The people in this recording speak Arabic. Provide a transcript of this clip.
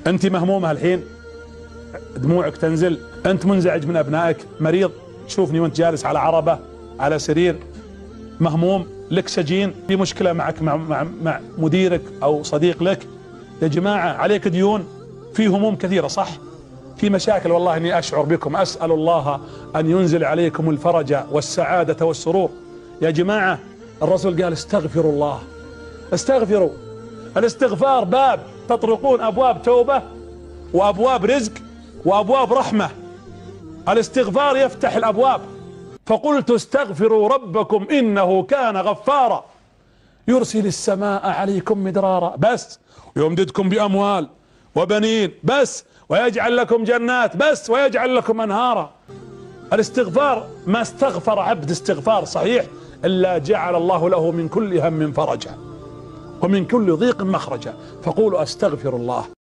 انت مهمومة الحين، دموعك تنزل، انت منزعج من ابنائك، مريض، تشوفني وانت جالس على عربة على سرير، مهموم، لك سجين، في مشكلة معك مع مديرك او صديق لك. يا جماعة عليك ديون، في هموم كثيرة، صح؟ في مشاكل. والله اني اشعر بكم، اسأل الله ان ينزل عليكم الفرج والسعادة والسرور. يا جماعة الرسول قال استغفروا الله، استغفروا. الاستغفار باب تطرقون ابواب توبة وابواب رزق وابواب رحمة. الاستغفار يفتح الابواب. فقلت استغفروا ربكم انه كان غفارا يرسل السماء عليكم مدرارا، بس، ويمددكم باموال وبنين، بس، ويجعل لكم جنات، بس، ويجعل لكم انهارا. الاستغفار، ما استغفر عبد استغفار صحيح الا جعل الله له من كل هم فرجا ومن كل ضيق مخرجا. فقولوا استغفر الله.